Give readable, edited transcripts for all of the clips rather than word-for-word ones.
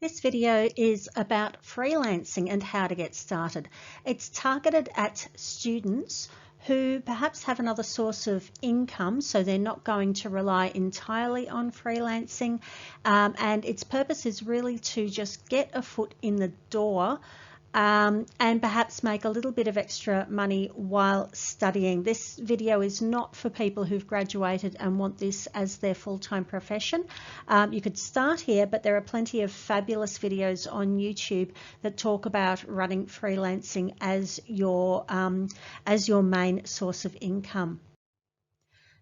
This video is about freelancing and how to get started. It's targeted at students who perhaps have another source of income, so they're not going to rely entirely on freelancing, and its purpose is really to just get a foot in the door and perhaps make a little bit of extra money while studying. This video is not for people who've graduated and want this as their full-time profession. You could start here, but there are plenty of fabulous videos on YouTube that talk about running freelancing as your main source of income.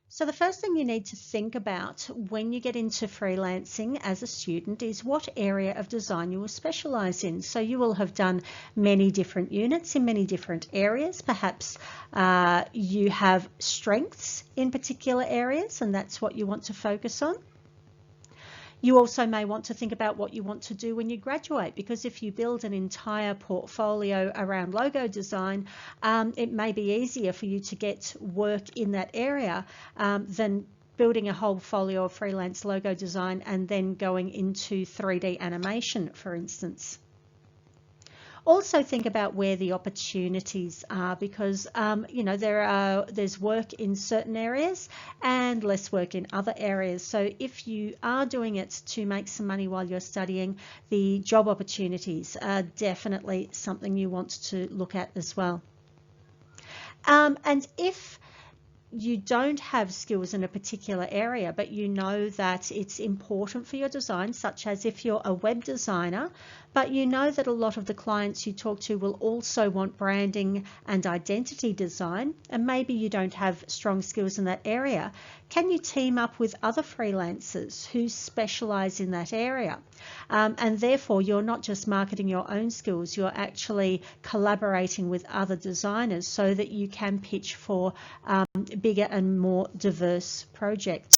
So the first thing you need to think about when you get into freelancing as a student is what area of design you will specialise in. So you will have done many different units in many different areas. Perhaps you have strengths in particular areas and that's what you want to focus on. You also may want to think about what you want to do when you graduate, because if you build an entire portfolio around logo design, it may be easier for you to get work in that area than building a whole folio of freelance logo design and then going into 3D animation, for instance. Also think about where the opportunities are, because there's work in certain areas and less work in other areas. So if you are doing it to make some money while you're studying, the job opportunities are definitely something you want to look at as well. And if you don't have skills in a particular area, but you know that it's important for your design, such as if you're a web designer, but you know that a lot of the clients you talk to will also want branding and identity design, and maybe you don't have strong skills in that area, can you team up with other freelancers who specialize in that area? And therefore, you're not just marketing your own skills, you're actually collaborating with other designers so that you can pitch for bigger and more diverse projects.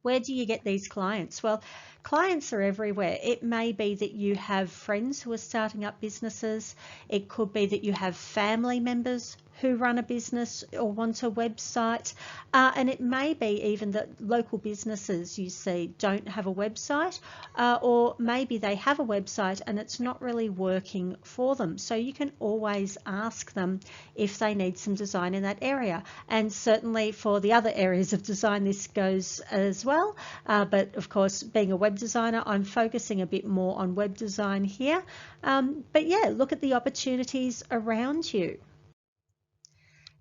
Where do you get these clients? Well, clients are everywhere. It may be that you have friends who are starting up businesses. It could be that you have family members who run a business or want a website. And it may be even that local businesses you see don't have a website, or maybe they have a website and it's not really working for them. So you can always ask them if they need some design in that area. And certainly for the other areas of design, this goes as well. But of course, being a web designer, I'm focusing a bit more on web design here. But yeah, look at the opportunities around you.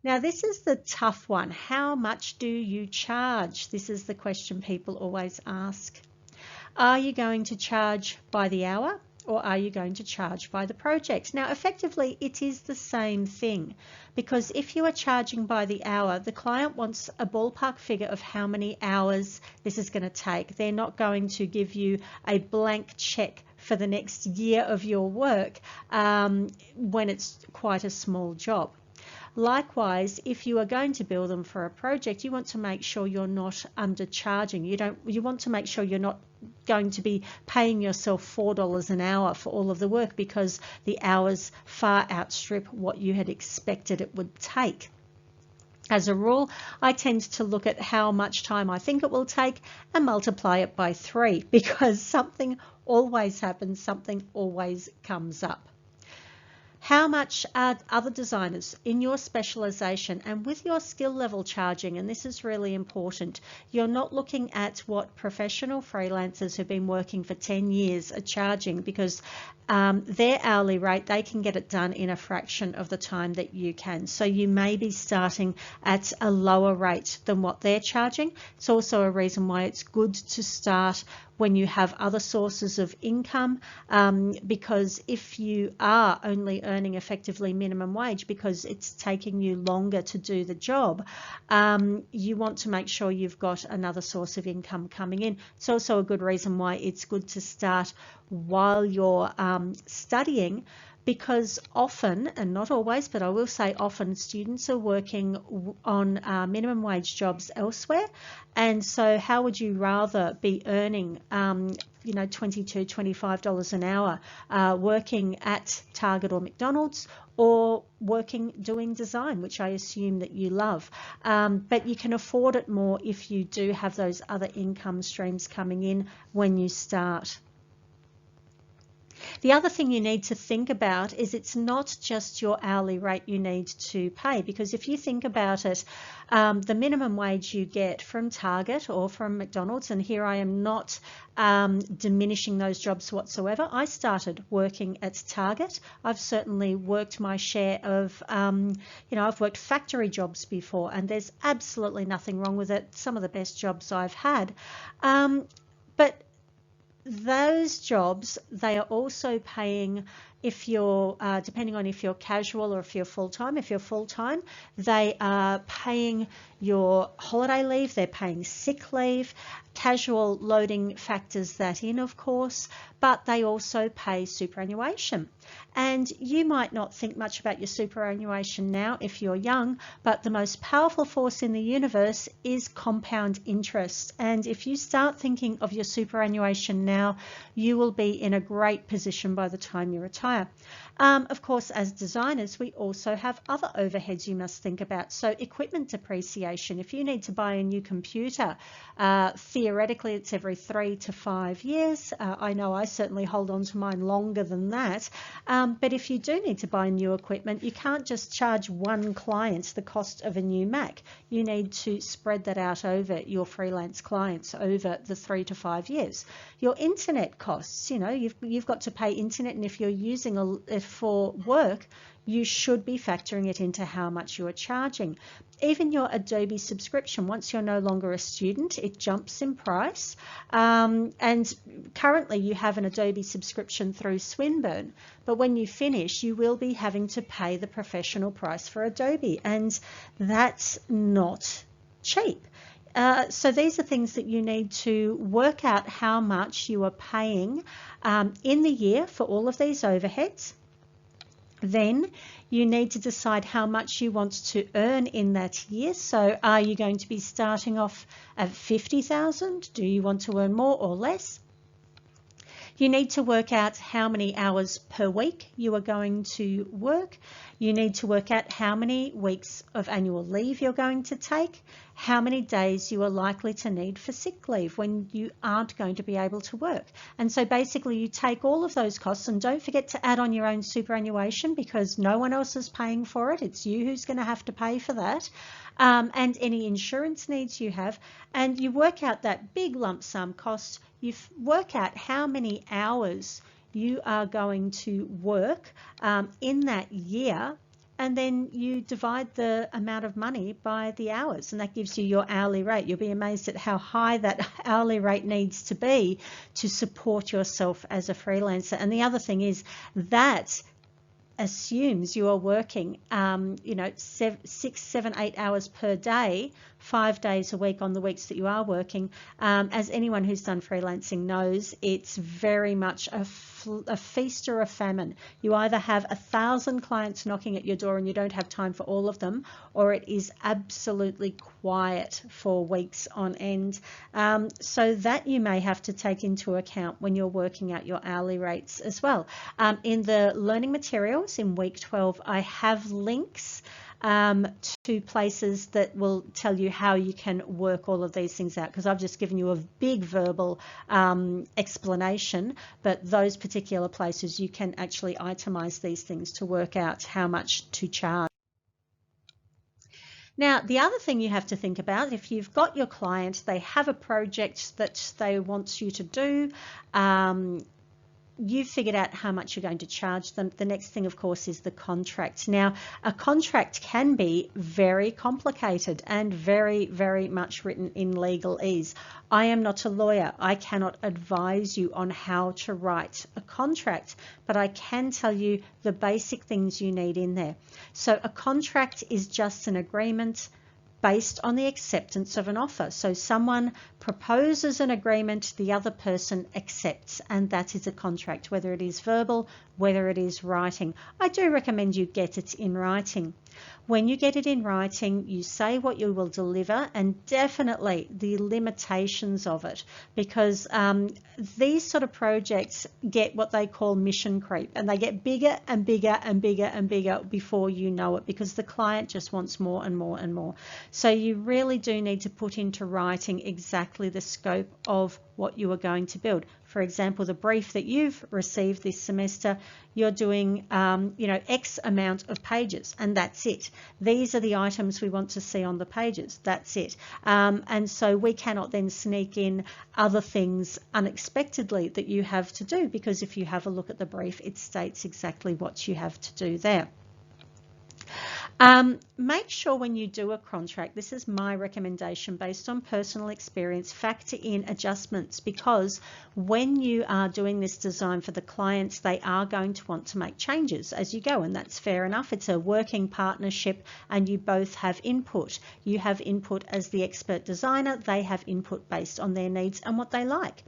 Now, this is the tough one. How much do you charge? This is the question people always ask. Are you going to charge by the hour, or are you going to charge by the project? Now, effectively, it is the same thing, because if you are charging by the hour, the client wants a ballpark figure of how many hours this is going to take. They're not going to give you a blank check for the next year of your work when it's quite a small job. Likewise, if you are going to bill them for a project, you want to make sure you're not undercharging. You want to make sure you're not going to be paying yourself $4 an hour for all of the work, because the hours far outstrip what you had expected it would take. As a rule, I tend to look at how much time I think it will take and multiply it by 3, because something always happens, something always comes up. How much are other designers in your specialization and with your skill level charging? And this is really important. You're not looking at what professional freelancers who've been working for 10 years are charging, because their hourly rate, they can get it done in a fraction of the time that you can. So you may be starting at a lower rate than what they're charging. It's also a reason why it's good to start when you have other sources of income, because if you are only earning effectively minimum wage because it's taking you longer to do the job, you want to make sure you've got another source of income coming in. It's also a good reason why it's good to start while you're studying, because often, and not always, but I will say often, students are working on minimum wage jobs elsewhere. And so how would you rather be earning $22, $25 an hour working at Target or McDonald's, or doing design, which I assume that you love. But you can afford it more if you do have those other income streams coming in when you start. The other thing you need to think about is it's not just your hourly rate you need to pay, because if you think about it, the minimum wage you get from Target or from McDonald's, and here I am not diminishing those jobs whatsoever. I started working at Target. I've certainly worked my share of, I've worked factory jobs before, and there's absolutely nothing wrong with it. Some of the best jobs I've had. But those jobs, they are also paying, if you're, depending on if you're casual or if you're full-time. If you're full-time, they are paying your holiday leave, they're paying sick leave. Casual loading factors that in, of course, but they also pay superannuation. And you might not think much about your superannuation now if you're young, but the most powerful force in the universe is compound interest. And if you start thinking of your superannuation now, you will be in a great position by the time you retire. Of course, as designers, we also have other overheads you must think about. So equipment depreciation. If you need to buy a new computer, theoretically it's every 3 to 5 years. I know I certainly hold on to mine longer than that. But if you do need to buy new equipment, you can't just charge one client the cost of a new Mac. You need to spread that out over your freelance clients over the 3 to 5 years. Your internet costs, you've got to pay internet, and if you're using it for work, you should be factoring it into how much you are charging. Even your Adobe subscription, once you're no longer a student, it jumps in price. And currently you have an Adobe subscription through Swinburne, but when you finish, you will be having to pay the professional price for Adobe, and that's not cheap. So these are things that you need to work out how much you are paying in the year for all of these overheads. Then you need to decide how much you want to earn in that year. So are you going to be starting off at 50,000? Do you want to earn more or less? You need to work out how many hours per week you are going to work. You need to work out how many weeks of annual leave you're going to take, how many days you are likely to need for sick leave when you aren't going to be able to work. And so basically you take all of those costs, and don't forget to add on your own superannuation, because no one else is paying for it. It's you who's going to have to pay for that. And any insurance needs you have, and you work out that big lump sum cost. You work out how many hours you are going to work in that year, and then you divide the amount of money by the hours, and that gives you your hourly rate. You'll be amazed at how high that hourly rate needs to be to support yourself as a freelancer. And the other thing is that assumes you are working 6, 7, 8 hours per day, 5 days a week on the weeks that you are working. As anyone who's done freelancing knows, it's very much a feast or a famine. You either have 1,000 clients knocking at your door and you don't have time for all of them, or it is absolutely quiet for weeks on end. So that you may have to take into account when you're working out your hourly rates as well. In the learning materials in week 12, I have links to places that will tell you how you can work all of these things out, because I've just given you a big verbal explanation, but those particular places you can actually itemize these things to work out how much to charge. Now, the other thing you have to think about, if you've got your client, they have a project that they want you to do, you've figured out how much you're going to charge them. The next thing, of course, is the contract. Now, a contract can be very complicated and very, very much written in legalese. I am not a lawyer. I cannot advise you on how to write a contract, but I can tell you the basic things you need in there. So a contract is just an agreement based on the acceptance of an offer. So someone proposes an agreement, the other person accepts, and that is a contract, whether it is verbal, whether it is writing. I do recommend you get it in writing. When you get it in writing, you say what you will deliver and definitely the limitations of it, because these sort of projects get what they call mission creep, and they get bigger and bigger and bigger and bigger before you know it, because the client just wants more and more and more. So you really do need to put into writing exactly the scope of what you are going to build. For example, the brief that you've received this semester, you're doing, X amount of pages, and that's it. These are the items we want to see on the pages. That's it. And so we cannot then sneak in other things unexpectedly that you have to do, because if you have a look at the brief, it states exactly what you have to do there. Make sure when you do a contract, this is my recommendation based on personal experience, factor in adjustments, because when you are doing this design for the clients, they are going to want to make changes as you go, and that's fair enough. It's a working partnership and you both have input. You have input as the expert designer, they have input based on their needs and what they like.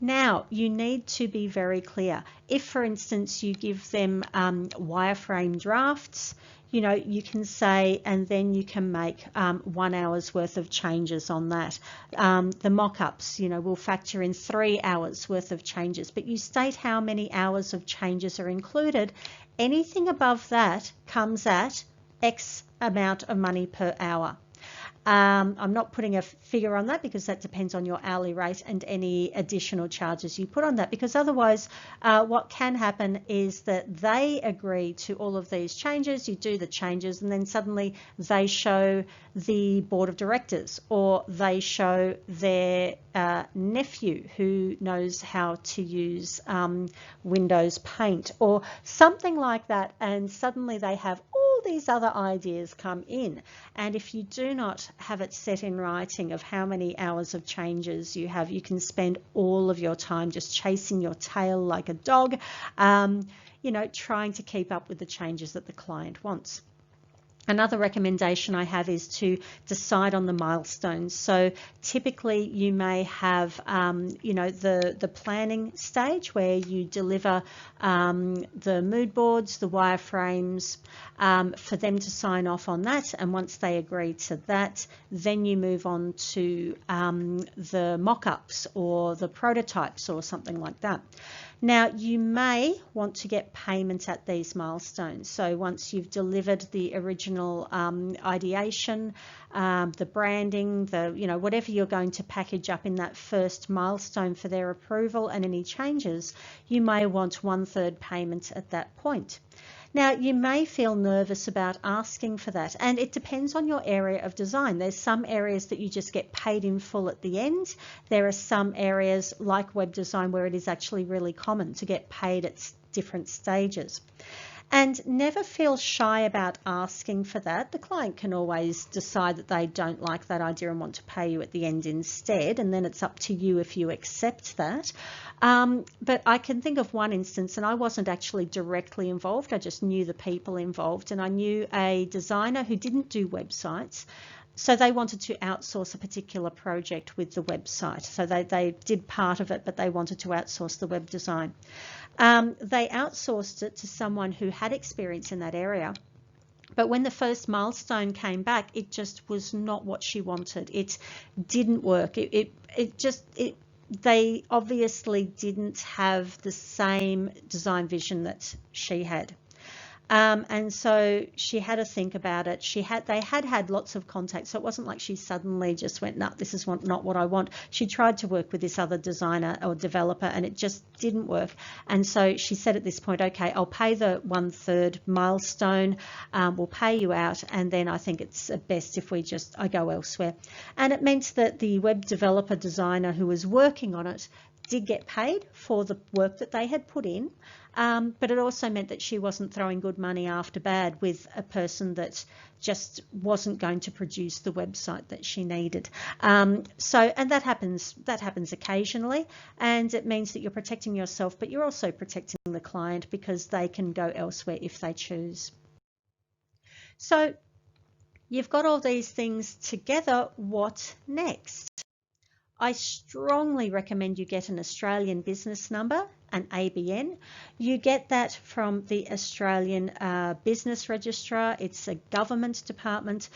Now, you need to be very clear. If, for instance, you give them wireframe drafts, you can say, and then you can make 1 hour's worth of changes on that. The mock-ups, will factor in 3 hours worth of changes, but you state how many hours of changes are included. Anything above that comes at X amount of money per hour. I'm not putting a figure on that because that depends on your hourly rate and any additional charges you put on that, because otherwise what can happen is that they agree to all of these changes, you do the changes, and then suddenly they show the board of directors, or they show their nephew who knows how to use Windows Paint or something like that, and suddenly they have all these other ideas come in. And if you do not have it set in writing of how many hours of changes you have, you can spend all of your time just chasing your tail like a dog, trying to keep up with the changes that the client wants. Another recommendation I have is to decide on the milestones. So typically you may have, the planning stage where you deliver the mood boards, the wireframes, for them to sign off on that. And once they agree to that, then you move on to the mock-ups or the prototypes or something like that. Now, you may want to get payment at these milestones. So once you've delivered the original ideation, the branding, whatever you're going to package up in that first milestone for their approval and any changes, you may want 1/3 payment at that point. Now, you may feel nervous about asking for that, and it depends on your area of design. There's some areas that you just get paid in full at the end. There are some areas like web design where it is actually really common to get paid at different stages. And never feel shy about asking for that. The client can always decide that they don't like that idea and want to pay you at the end instead, and then it's up to you if you accept that. But I can think of one instance, and I wasn't actually directly involved, I just knew the people involved, and I knew a designer who didn't do websites. So they wanted to outsource a particular project with the website. So they did part of it, but they wanted to outsource the web design. They outsourced it to someone who had experience in that area. But when the first milestone came back, it just was not what she wanted. It didn't work. They obviously didn't have the same design vision that she had. And so she had to think about it. They had lots of contacts, so it wasn't like she suddenly just went, no, this is not what I want. She tried to work with this other designer or developer, and it just didn't work. And so she said at this point, okay, I'll pay the 1/3 milestone, we'll pay you out, and then I think it's best if I go elsewhere. And it meant that the web developer designer who was working on it did get paid for the work that they had put in, but it also meant that she wasn't throwing good money after bad with a person that just wasn't going to produce the website that she needed. And that happens occasionally, and it means that you're protecting yourself, but you're also protecting the client because they can go elsewhere if they choose. So you've got all these things together. What next? I strongly recommend you get an Australian business number. an ABN. You get that from the Australian Business Registrar. It's a government department.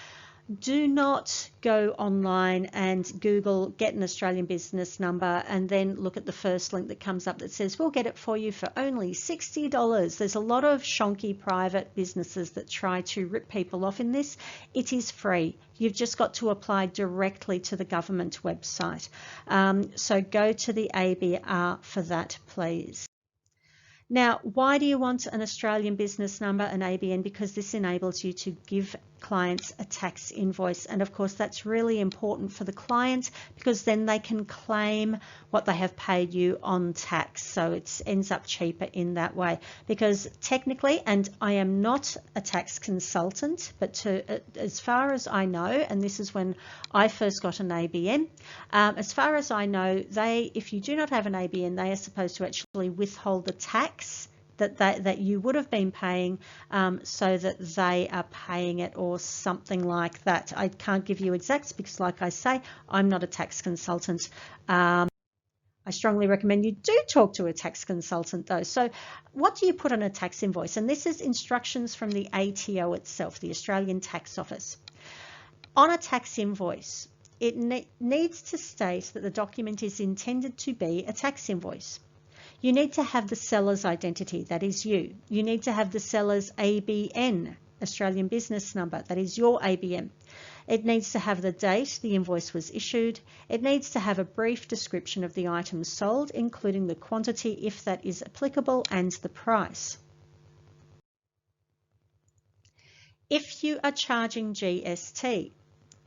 Do not go online and Google get an Australian business number and then look at the first link that comes up that says we'll get it for you for only $60. There's a lot of shonky private businesses that try to rip people off in this. It is free. You've just got to apply directly to the government website. So go to the ABR for that, please. Now, why do you want an Australian business number, an ABN? Because this enables you to give clients a tax invoice. And of course, that's really important for the client because then they can claim what they have paid you on tax. So it ends up cheaper in that way. Because technically, and I am not a tax consultant, but as far as I know, and this is when I first got an ABN, as far as I know, if you do not have an ABN, they are supposed to actually withhold the tax that you would have been paying so that they are paying it or something like that. I can't give you exacts because, like I say, I'm not a tax consultant. I strongly recommend you do talk to a tax consultant though. So what do you put on a tax invoice? And this is instructions from the ATO itself, the Australian Tax Office. On a tax invoice, it needs to state that the document is intended to be a tax invoice. You need to have the seller's identity, that is you. You need to have the seller's ABN, Australian business number, that is your ABN. It needs to have the date the invoice was issued. It needs to have a brief description of the items sold, including the quantity if that is applicable and the price. If you are charging GST,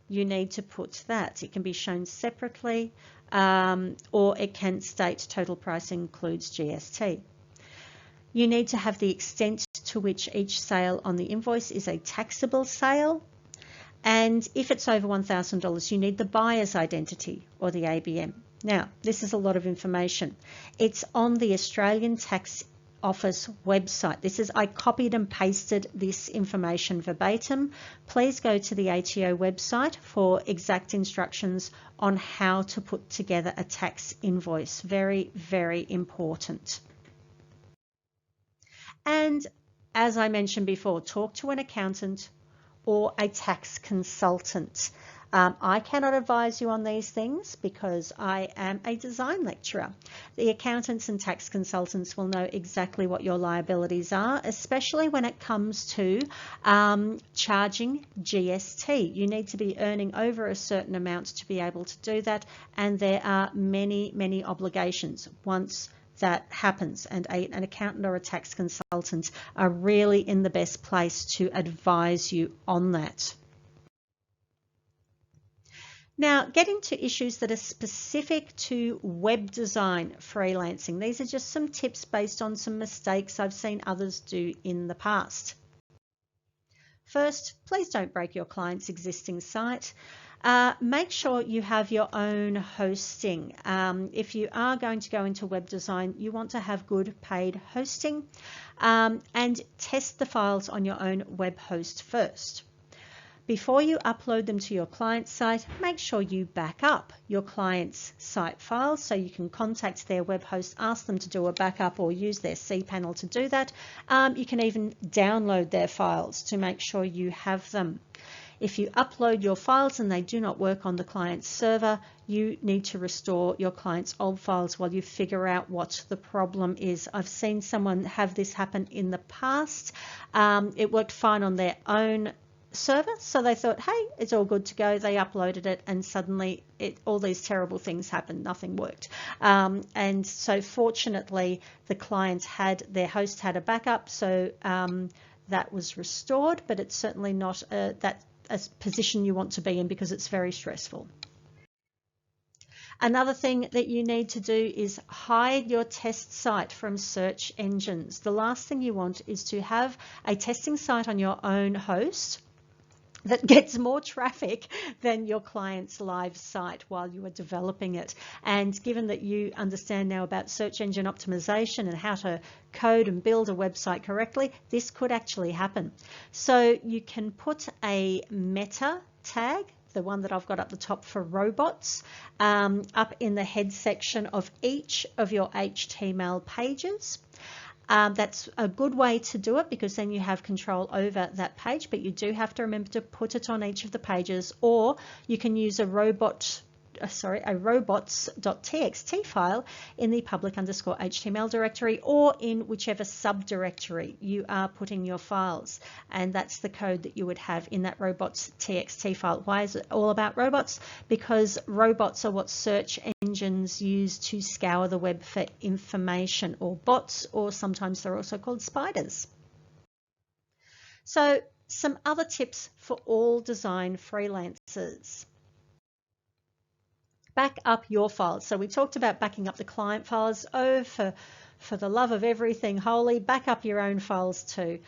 you need to put that. It can be shown separately or it can state total price includes GST. You need to have the extent to which each sale on the invoice is a taxable sale. And if it's over $1,000, you need the buyer's identity or the ABN. Now, this is a lot of information. It's on the Australian Tax Office website. I copied and pasted this information verbatim. Please go to the ATO website for exact instructions on how to put together a tax invoice. Very, very important. And as I mentioned before, talk to an accountant or a tax consultant. I cannot advise you on these things because I am a design lecturer. The accountants and tax consultants will know exactly what your liabilities are, especially when it comes to charging GST. You need to be earning over a certain amount to be able to do that, and there are many, many obligations once that happens, and an accountant or a tax consultant are really in the best place to advise you on that. Now, getting to issues that are specific to web design freelancing. These are just some tips based on some mistakes I've seen others do in the past. First, please don't break your client's existing site. Make sure you have your own hosting. If you are going to go into web design, you want to have good paid hosting and test the files on your own web host first. Before you upload them to your client's site, make sure you back up your client's site files so you can contact their web host, ask them to do a backup or use their cPanel to do that. You can even download their files to make sure you have them. If you upload your files and they do not work on the client's server, you need to restore your client's old files while you figure out what the problem is. I've seen someone have this happen in the past. It worked fine on their own server, so they thought, hey, it's all good to go. They uploaded it and suddenly all these terrible things happened. Nothing worked. And so fortunately the their host had a backup, so that was restored, but it's certainly not a position you want to be in because it's very stressful. Another thing that you need to do is hide your test site from search engines. The last thing you want is to have a testing site on your own host that gets more traffic than your client's live site while you are developing it. And given that you understand now about search engine optimization and how to code and build a website correctly, this could actually happen. So you can put a meta tag the one that I've got up the top for robots, up in the head section of each of your HTML pages. That's a good way to do it because then you have control over that page, but you do have to remember to put it on each of the pages, or you can use a robots.txt file in the public_HTML directory, or in whichever subdirectory you are putting your files. And that's the code that you would have in that robots.txt file. Why is it all about robots? Because robots are what search engines use to scour the web for information, or bots, or sometimes they're also called spiders. So some other tips for all design freelancers. Back up your files. So we talked about backing up the client files. Oh, for the love of everything holy, back up your own files too.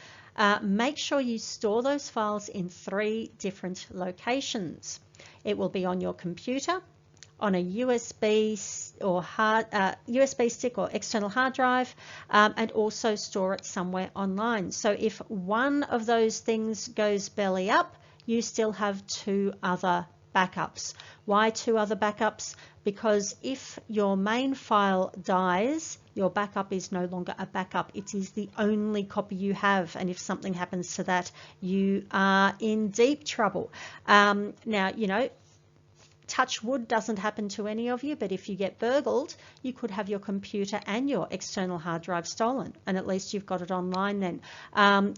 Make sure you store those files in 3 different locations. It will be on your computer, on a USB or USB stick or external hard drive, and also store it somewhere online. So if one of those things goes belly up, you still have 2 other backups. Why 2 other backups? Because if your main file dies, your backup is no longer a backup. It is the only copy you have, and if something happens to that, you are in deep trouble. Now, you know, touch wood doesn't happen to any of you, but if you get burgled, you could have your computer and your external hard drive stolen, and at least you've got it online then.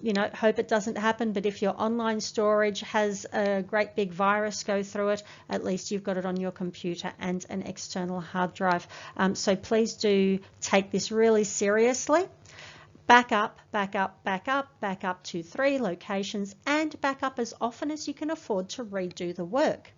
You know, hope it doesn't happen, but if your online storage has a great big virus go through it, at least you've got it on your computer and an external hard drive. So please do take this really seriously. Back up, back up, back up, back up to 3 locations, and back up as often as you can afford to redo the work.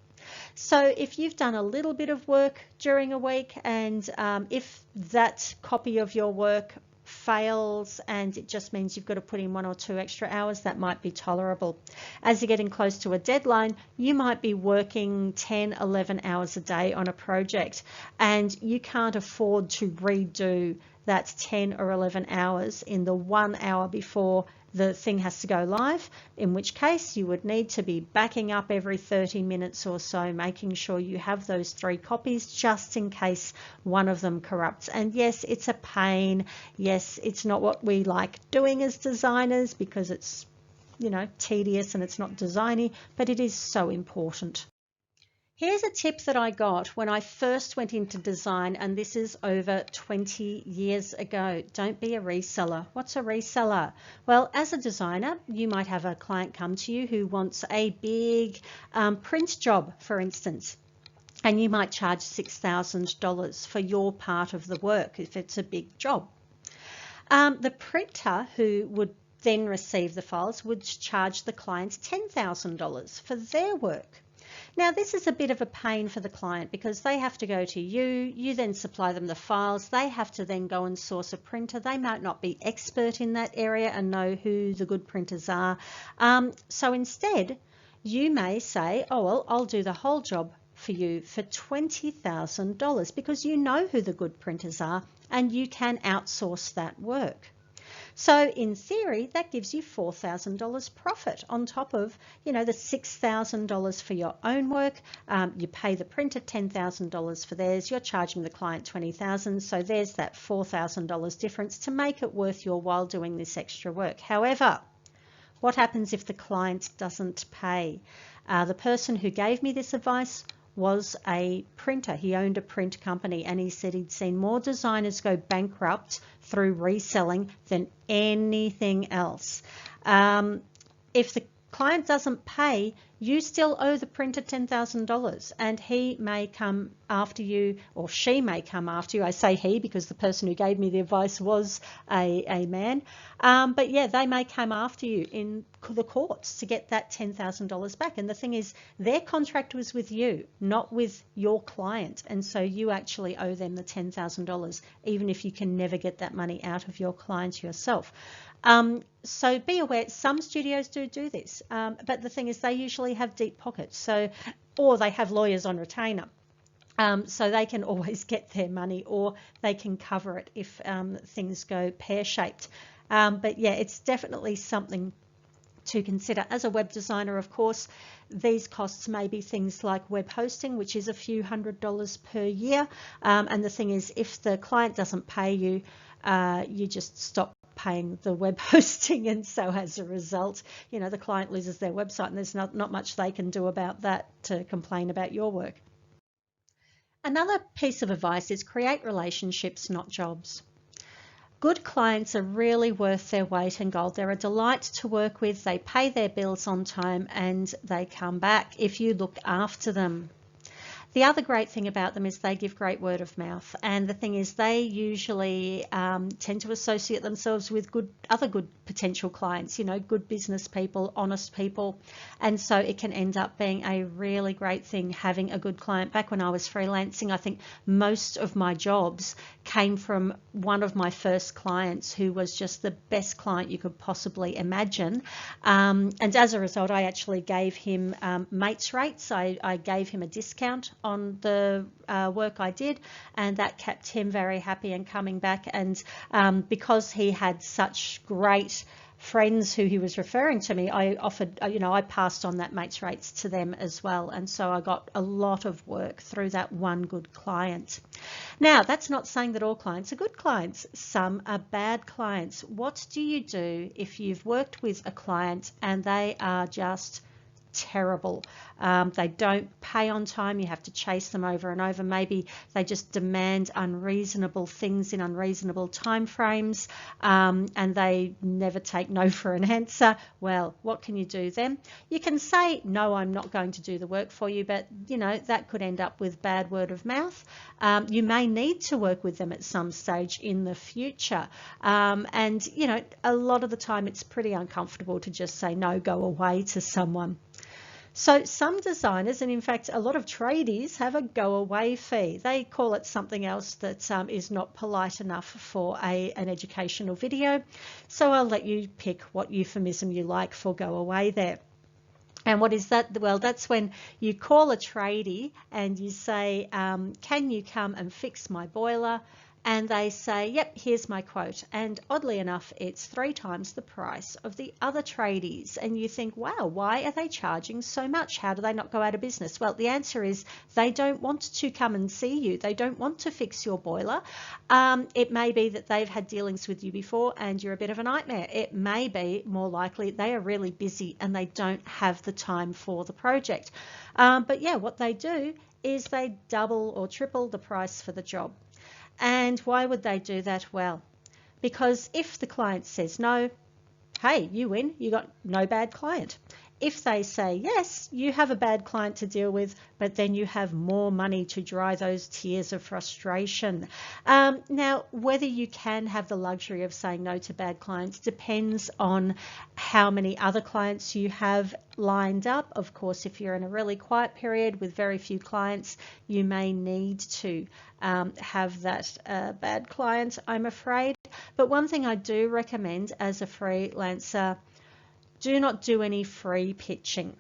So if you've done a little bit of work during a week, and if that copy of your work fails and it just means you've got to put in 1 or 2 extra hours, that might be tolerable. As you're getting close to a deadline, you might be working 10, 11 hours a day on a project, and you can't afford to redo that 10 or 11 hours in the 1 hour before the thing has to go live, in which case you would need to be backing up every 30 minutes or so, making sure you have those 3 copies just in case one of them corrupts. And yes, it's a pain. Yes, it's not what we like doing as designers because it's, you know, tedious and it's not designy, but it is so important. Here's a tip that I got when I first went into design, and this is over 20 years ago. Don't be a reseller. What's a reseller? Well, as a designer, you might have a client come to you who wants a big print job, for instance, and you might charge $6,000 for your part of the work if it's a big job. The printer who would then receive the files would charge the client $10,000 for their work. Now, this is a bit of a pain for the client because they have to go to you, you then supply them the files, they have to then go and source a printer. They might not be expert in that area and know who the good printers are. So instead, you may say, oh, well, I'll do the whole job for you for $20,000 because you know who the good printers are and you can outsource that work. So in theory, that gives you $4,000 profit on top of, you know, the $6,000 for your own work. You pay the printer $10,000 for theirs. You're charging the client $20,000. So there's that $4,000 difference to make it worth your while doing this extra work. However, what happens if the client doesn't pay? The person who gave me this advice was a printer. He owned a print company, and he said he'd seen more designers go bankrupt through reselling than anything else. If the client doesn't pay, you still owe the printer $10,000, and he may come after you, or she may come after you. I say he because the person who gave me the advice was a man. But yeah, they may come after you in the courts to get that $10,000 back. And the thing is, their contract was with you, not with your client. And so you actually owe them the $10,000, even if you can never get that money out of your client yourself. So be aware, some studios do this, but the thing is they usually have deep pockets, so, or they have lawyers on retainer, so they can always get their money, or they can cover it if things go pear-shaped. But yeah, it's definitely something to consider. As a web designer, of course, these costs may be things like web hosting, which is a few $100s per year. And the thing is, if the client doesn't pay you, you just stop paying the web hosting, and so as a result, you know, the client loses their website, and there's not much they can do about that to complain about your work. Another piece of advice is create relationships, not jobs. Good clients are really worth their weight in gold. They're a delight to work with. They pay their bills on time and they come back if you look after them. The other great thing about them is they give great word of mouth, and the thing is they usually tend to associate themselves with other good potential clients, you know, good business people, honest people, and so it can end up being a really great thing having a good client. Back when I was freelancing, I think most of my jobs came from one of my first clients who was just the best client you could possibly imagine, and as a result I actually gave him mates rates. I gave him a discount on the work I did, and that kept him very happy and coming back. And because he had such great friends who he was referring to me, I offered, you know, I passed on that mates rates to them as well, and so I got a lot of work through that one good client. Now, that's not saying that all clients are good clients. Some are bad clients. What do you do if you've worked with a client and they are just terrible? They don't pay on time. You have to chase them over and over. Maybe they just demand unreasonable things in unreasonable time frames, and they never take no for an answer. Well, what can you do then? You can say, no, I'm not going to do the work for you, but you know, that could end up with bad word of mouth. You may need to work with them at some stage in the future, and you know, a lot of the time it's pretty uncomfortable to just say no, go away to someone. So some designers, and in fact a lot of tradies, have a go away fee. They call it something else that is not polite enough for an educational video. So I'll let you pick what euphemism you like for go away there. And what is that? Well, that's when you call a tradie and you say, can you come and fix my boiler? And they say, yep, here's my quote. And oddly enough, it's 3 times the price of the other tradies. And you think, wow, why are they charging so much? How do they not go out of business? Well, the answer is they don't want to come and see you. They don't want to fix your boiler. It may be that they've had dealings with you before and you're a bit of a nightmare. It may be more likely they are really busy and they don't have the time for the project. But yeah, what they do is they double or triple the price for the job. And why would they do that? Well, because if the client says no, hey, you win, you got no bad client. If they say yes, you have a bad client to deal with, but then you have more money to dry those tears of frustration. Now, whether you can have the luxury of saying no to bad clients depends on how many other clients you have lined up. Of course, if you're in a really quiet period with very few clients, you may need to have that bad client, I'm afraid. But one thing I do recommend as a freelancer, do not do any free pitching.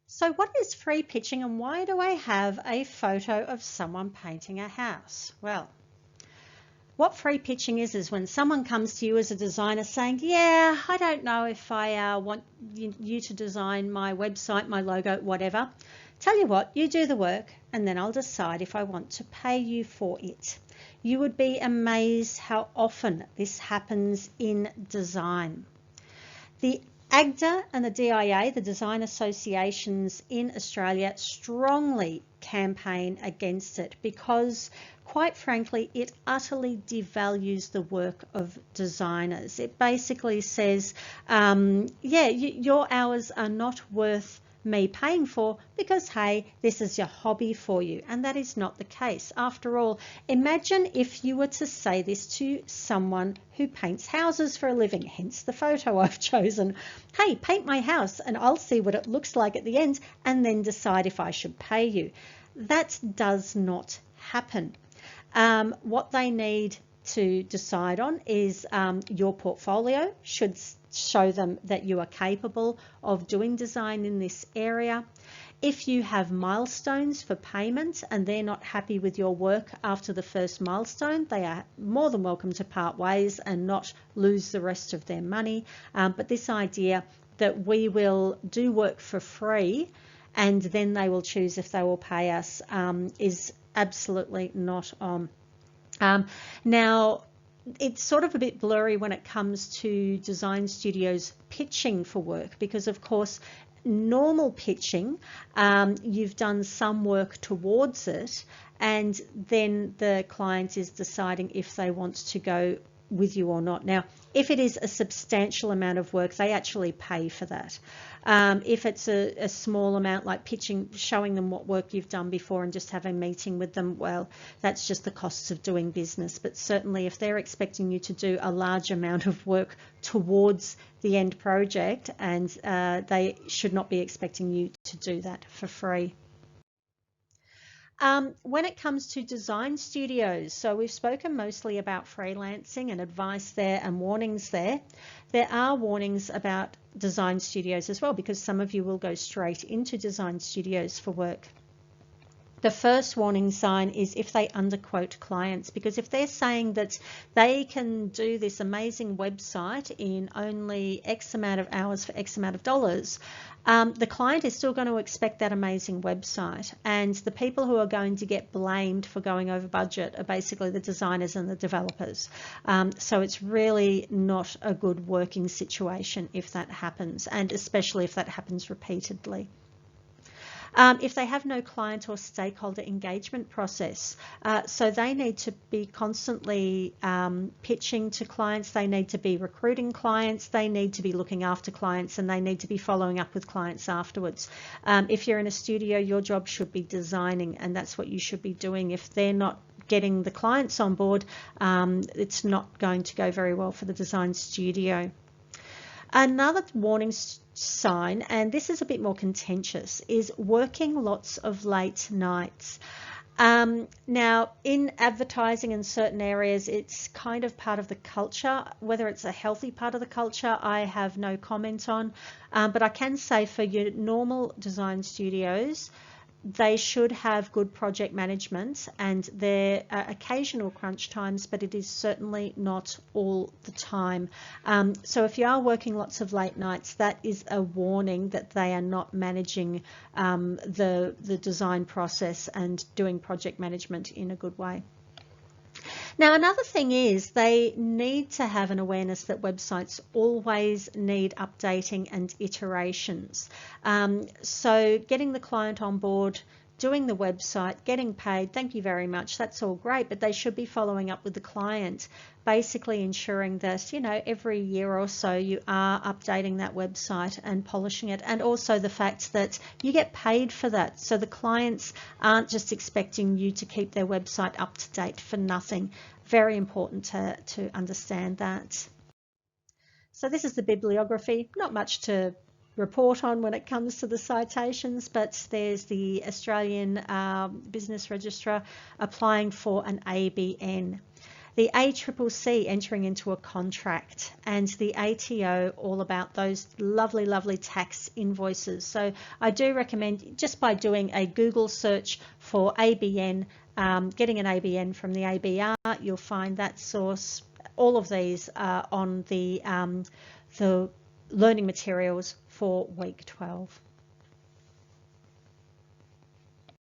So what is free pitching, and why do I have a photo of someone painting a house? Well, what free pitching is when someone comes to you as a designer saying, yeah, I don't know if I want you to design my website, my logo, whatever. Tell you what, you do the work and then I'll decide if I want to pay you for it. You would be amazed how often this happens in design. The AGDA and the DIA, the design associations in Australia, strongly campaign against it because, quite frankly, it utterly devalues the work of designers. It basically says, yeah, your hours are not worth me paying for because, hey, this is your hobby for you. And that is not the case. After all, imagine if you were to say this to someone who paints houses for a living, hence the photo I've chosen. Hey, paint my house and I'll see what it looks like at the end and then decide if I should pay you. That does not happen. What they need to decide on is your portfolio should show them that you are capable of doing design in this area. If you have milestones for payment and they're not happy with your work after the first milestone, they are more than welcome to part ways and not lose the rest of their money. But this idea that we will do work for free and then they will choose if they will pay us is absolutely not on. Now, it's sort of a bit blurry when it comes to design studios pitching for work, because of course normal pitching, you've done some work towards it and then the client is deciding if they want to go with you or not. Now, if it is a substantial amount of work, they actually pay for that. If it's a small amount, like pitching, showing them what work you've done before and just have a meeting with them, well, that's just the costs of doing business. But certainly if they're expecting you to do a large amount of work towards the end project, and they should not be expecting you to do that for free. When it comes to design studios, so we've spoken mostly about freelancing and advice there and warnings there. There are warnings about design studios as well, because some of you will go straight into design studios for work. The first warning sign is if they underquote clients, because if they're saying that they can do this amazing website in only X amount of hours for X amount of dollars, the client is still going to expect that amazing website, and the people who are going to get blamed for going over budget are basically the designers and the developers. So it's really not a good working situation if that happens, and especially if that happens repeatedly. If they have no client or stakeholder engagement process, so they need to be constantly pitching to clients, they need to be recruiting clients, they need to be looking after clients, and they need to be following up with clients afterwards. If you're in a studio, your job should be designing, and that's what you should be doing. If they're not getting the clients on board, it's not going to go very well for the design studio. Another warning sign, and this is a bit more contentious, is working lots of late nights. Now, in advertising in certain areas, it's kind of part of the culture. Whether it's a healthy part of the culture, I have no comment on. But I can say for your normal design studios, they should have good project management, and there are occasional crunch times, but it is certainly not all the time. So if you are working lots of late nights, that is a warning that they are not managing the design process and doing project management in a good way. Now, another thing is they need to have an awareness that websites always need updating and iterations. So getting the client on board, doing the website, getting paid, thank you very much, that's all great, but they should be following up with the client, basically ensuring that, you know, every year or so you are updating that website and polishing it, and also the fact that you get paid for that, so the clients aren't just expecting you to keep their website up to date for nothing. Very important to understand that. So this is the bibliography, not much to report on when it comes to the citations, but there's the Australian Business Registrar applying for an ABN, the ACCC entering into a contract, and the ATO all about those lovely, lovely tax invoices. So I do recommend, just by doing a Google search for ABN, getting an ABN from the ABR, you'll find that source. All of these are on the learning materials for week 12.